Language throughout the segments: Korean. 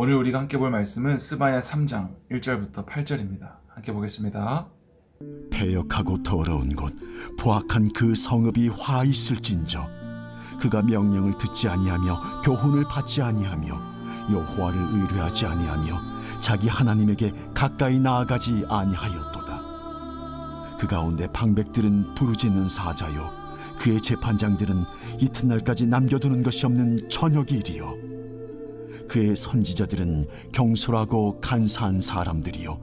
오늘 우리가 함께 볼 말씀은 스바냐 3장 1절부터 8절입니다. 함께 보겠습니다. 패역하고 더러운 곳 포악한 그 성읍이 화 있을진저 그가 명령을 듣지 아니하며 교훈을 받지 아니하며 여호와를 의뢰하지 아니하며 자기 하나님에게 가까이 나아가지 아니하였도다. 그 가운데 방백들은 부르짖는 사자요 그의 재판장들은 이튿날까지 남겨두는 것이 없는 저녁이 일이요 그의 선지자들은 경솔하고 간사한 사람들이요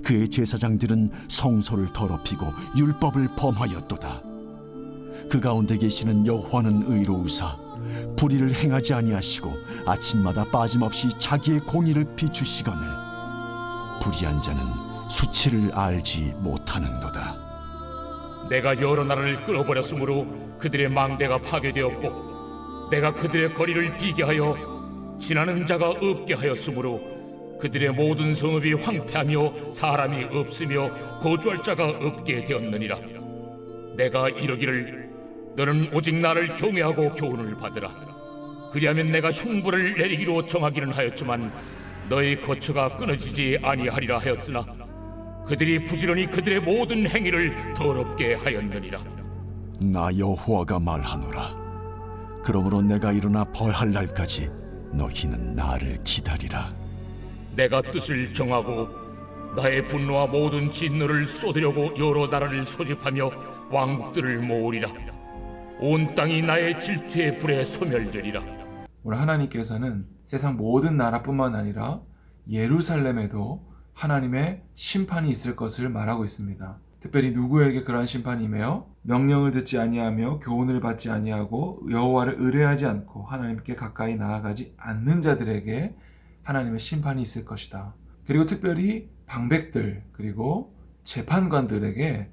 그의 제사장들은 성소를 더럽히고 율법을 범하였도다. 그 가운데 계시는 여호와는 의로우사 불의를 행하지 아니하시고 아침마다 빠짐없이 자기의 공의를 비추시거늘 불의한 자는 수치를 알지 못하는도다. 내가 여러 나라를 끌어버렸으므로 그들의 망대가 파괴되었고 내가 그들의 거리를 비게 하여 지나는 자가 없게 하였으므로 그들의 모든 성읍이 황폐하며 사람이 없으며 거주할 자가 없게 되었느니라. 내가 이르기를 너는 오직 나를 경외하고 교훈을 받으라. 그리하면 내가 형벌을 내리기로 정하기는 하였지만 너의 거처가 끊어지지 아니하리라 하였으나 그들이 부지런히 그들의 모든 행위를 더럽게 하였느니라. 나 여호와가 말하노라. 그러므로 내가 일어나 벌할 날까지 너희는 나를 기다리라. 내가 뜻을 정하고 나의 분노와 모든 진노를 쏟으려고 여러 나라를 소집하며 왕국들을 모으리라. 온 땅이 나의 질투의 불에 소멸되리라. 오늘 하나님께서는 세상 모든 나라뿐만 아니라 예루살렘에도 하나님의 심판이 있을 것을 말하고 있습니다. 특별히 누구에게 그러한 심판이 임해요? 명령을 듣지 아니하며 교훈을 받지 아니하고 여호와를 의뢰하지 않고 하나님께 가까이 나아가지 않는 자들에게 하나님의 심판이 있을 것이다. 그리고 특별히 방백들 그리고 재판관들에게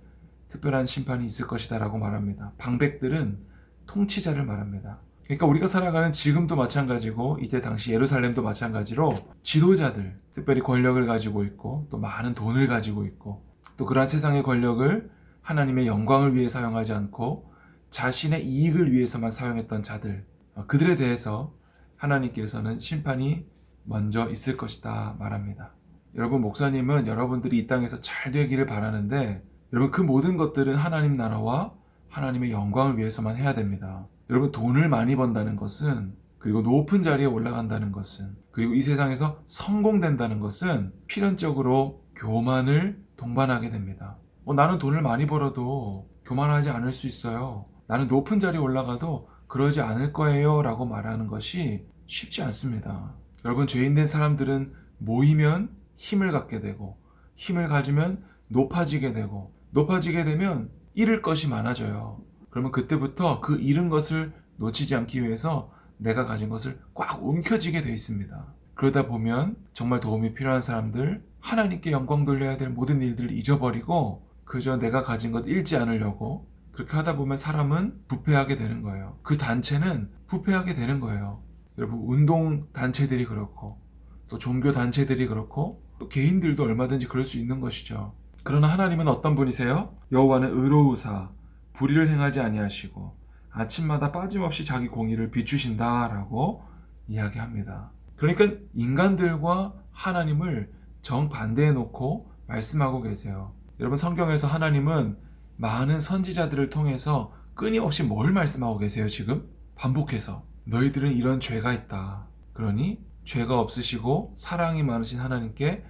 특별한 심판이 있을 것이다 라고 말합니다. 방백들은 통치자를 말합니다. 그러니까 우리가 살아가는 지금도 마찬가지고 이때 당시 예루살렘도 마찬가지로 지도자들, 특별히 권력을 가지고 있고 또 많은 돈을 가지고 있고 또 그러한 세상의 권력을 하나님의 영광을 위해 사용하지 않고 자신의 이익을 위해서만 사용했던 자들, 그들에 대해서 하나님께서는 심판이 먼저 있을 것이다 말합니다. 여러분, 목사님은 여러분들이 이 땅에서 잘 되기를 바라는데 여러분, 그 모든 것들은 하나님 나라와 하나님의 영광을 위해서만 해야 됩니다. 여러분, 돈을 많이 번다는 것은, 그리고 높은 자리에 올라간다는 것은, 그리고 이 세상에서 성공된다는 것은 필연적으로 교만을 동반하게 됩니다. 나는 돈을 많이 벌어도 교만하지 않을 수 있어요. 나는 높은 자리에 올라가도 그러지 않을 거예요 라고 말하는 것이 쉽지 않습니다. 여러분, 죄인된 사람들은 모이면 힘을 갖게 되고, 힘을 가지면 높아지게 되고, 높아지게 되면 잃을 것이 많아져요. 그러면 그때부터 그 잃은 것을 놓치지 않기 위해서 내가 가진 것을 꽉 움켜쥐게 돼 있습니다. 그러다 보면 정말 도움이 필요한 사람들, 하나님께 영광 돌려야 될 모든 일들을 잊어버리고 그저 내가 가진 것 잃지 않으려고 그렇게 하다 보면 사람은 부패하게 되는 거예요. 그 단체는 부패하게 되는 거예요. 여러분, 운동 단체들이 그렇고 또 종교 단체들이 그렇고 또 개인들도 얼마든지 그럴 수 있는 것이죠. 그러나 하나님은 어떤 분이세요? 여호와는 의로우사 불의를 행하지 아니하시고 아침마다 빠짐없이 자기 공의를 비추신다라고 이야기합니다. 그러니까 인간들과 하나님을 정반대해 놓고 말씀하고 계세요. 여러분, 성경에서 하나님은 많은 선지자들을 통해서 끊임없이 뭘 말씀하고 계세요? 지금 반복해서 너희들은 이런 죄가 있다. 그러니 죄가 없으시고 사랑이 많으신 하나님께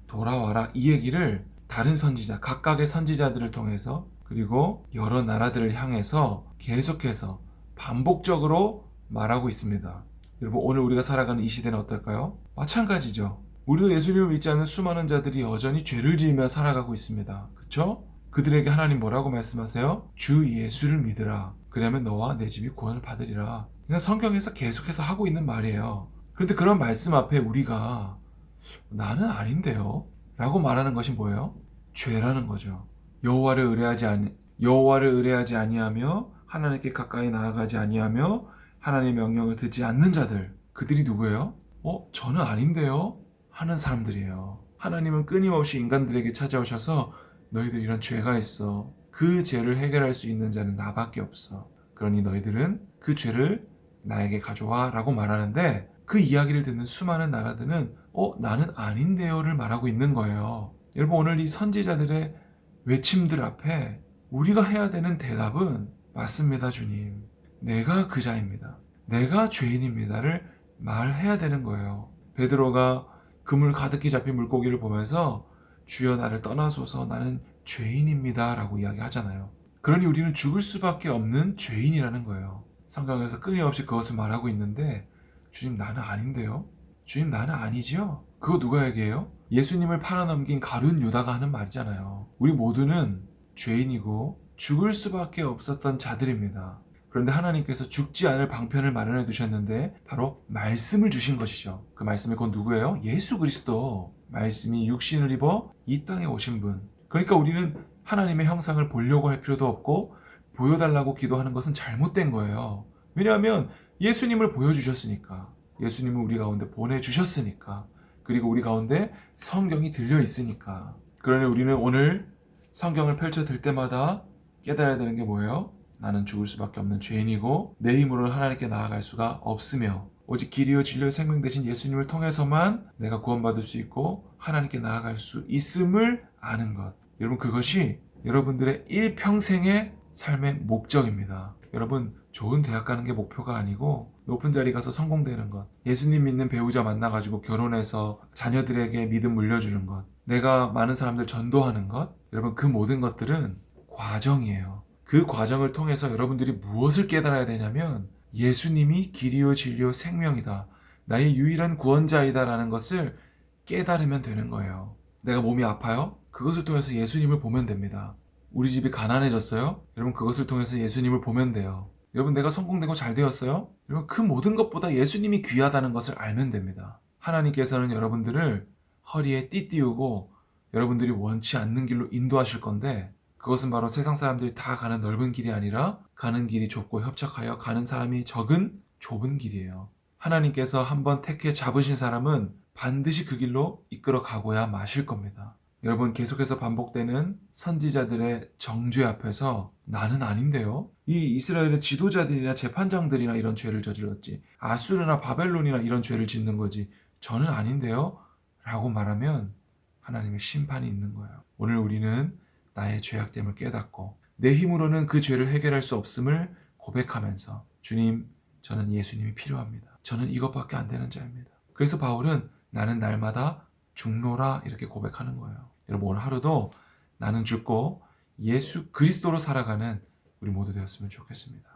돌아와라. 이 얘기를 다른 선지자, 각각의 선지자들을 통해서 그리고 여러 나라들을 향해서 계속해서 반복적으로 말하고 있습니다. 여러분, 오늘 우리가 살아가는 이 시대는 어떨까요? 마찬가지죠. 우리도 예수님을 믿지 않는 수많은 자들이 여전히 죄를 지으며 살아가고 있습니다. 그렇죠? 그들에게 하나님 뭐라고 말씀하세요? 주 예수를 믿으라. 그러면 너와 내 집이 구원을 받으리라. 그러니까 성경에서 계속해서 하고 있는 말이에요. 그런데 그런 말씀 앞에 우리가 나는 아닌데요? 라고 말하는 것이 뭐예요? 죄라는 거죠. 여호와를 의뢰하지 아니하며 하나님께 가까이 나아가지 아니하며 하나님의 명령을 듣지 않는 자들, 그들이 누구예요? 저는 아닌데요? 하는 사람들이에요. 하나님은 끊임없이 인간들에게 찾아오셔서 너희들 이런 죄가 있어. 그 죄를 해결할 수 있는 자는 나밖에 없어. 그러니 너희들은 그 죄를 나에게 가져와 라고 말하는데 그 이야기를 듣는 수많은 나라들은 나는 아닌데요를 말하고 있는 거예요. 여러분, 오늘 이 선지자들의 외침들 앞에 우리가 해야 되는 대답은 맞습니다, 주님. 내가 그 자입니다. 내가 죄인입니다를 말해야 되는 거예요. 베드로가 그물 가득히 잡힌 물고기를 보면서 주여 나를 떠나소서 나는 죄인입니다 라고 이야기하잖아요. 그러니 우리는 죽을 수밖에 없는 죄인이라는 거예요. 성경에서 끊임없이 그것을 말하고 있는데 주님 나는 아닌데요? 주님 나는 아니지요? 그거 누가 얘기해요? 예수님을 팔아넘긴 가룟 유다가 하는 말이잖아요. 우리 모두는 죄인이고 죽을 수밖에 없었던 자들입니다. 그런데 하나님께서 죽지 않을 방편을 마련해 두셨는데 바로 말씀을 주신 것이죠. 그 말씀이 곧 누구예요? 예수 그리스도. 말씀이 육신을 입어 이 땅에 오신 분. 그러니까 우리는 하나님의 형상을 보려고 할 필요도 없고 보여달라고 기도하는 것은 잘못된 거예요. 왜냐하면 예수님을 보여주셨으니까. 예수님을 우리 가운데 보내주셨으니까. 그리고 우리 가운데 성경이 들려 있으니까. 그러니 우리는 오늘 성경을 펼쳐 들 때마다 깨달아야 되는 게 뭐예요? 나는 죽을 수밖에 없는 죄인이고 내 힘으로는 하나님께 나아갈 수가 없으며 오직 길이요 진리요 생명 되신 예수님을 통해서만 내가 구원받을 수 있고 하나님께 나아갈 수 있음을 아는 것. 여러분, 그것이 여러분들의 일평생의 삶의 목적입니다. 여러분, 좋은 대학 가는 게 목표가 아니고 높은 자리 가서 성공되는 것, 예수님 믿는 배우자 만나가지고 결혼해서 자녀들에게 믿음 물려주는 것, 내가 많은 사람들 전도하는 것, 여러분 그 모든 것들은 과정이에요. 그 과정을 통해서 여러분들이 무엇을 깨달아야 되냐면 예수님이 길이요 진리요 생명이다. 나의 유일한 구원자이다 라는 것을 깨달으면 되는 거예요. 내가 몸이 아파요? 그것을 통해서 예수님을 보면 됩니다. 우리 집이 가난해졌어요? 여러분 그것을 통해서 예수님을 보면 돼요. 여러분 내가 성공되고 잘 되었어요? 여러분 그 모든 것보다 예수님이 귀하다는 것을 알면 됩니다. 하나님께서는 여러분들을 허리에 띠 띄우고 여러분들이 원치 않는 길로 인도하실 건데 그것은 바로 세상 사람들이 다 가는 넓은 길이 아니라 가는 길이 좁고 협착하여 가는 사람이 적은 좁은 길이에요. 하나님께서 한번 택해 잡으신 사람은 반드시 그 길로 이끌어 가고야 마실 겁니다. 여러분 계속해서 반복되는 선지자들의 정죄 앞에서 나는 아닌데요? 이 이스라엘의 지도자들이나 재판장들이나 이런 죄를 저질렀지 아수르나 바벨론이나 이런 죄를 짓는 거지 저는 아닌데요? 라고 말하면 하나님의 심판이 있는 거예요. 오늘 우리는 나의 죄악됨을 깨닫고 내 힘으로는 그 죄를 해결할 수 없음을 고백하면서 주님, 저는 예수님이 필요합니다. 저는 이것밖에 안 되는 자입니다. 그래서 바울은 나는 날마다 죽노라 이렇게 고백하는 거예요. 여러분 오늘 하루도 나는 죽고 예수 그리스도로 살아가는 우리 모두 되었으면 좋겠습니다.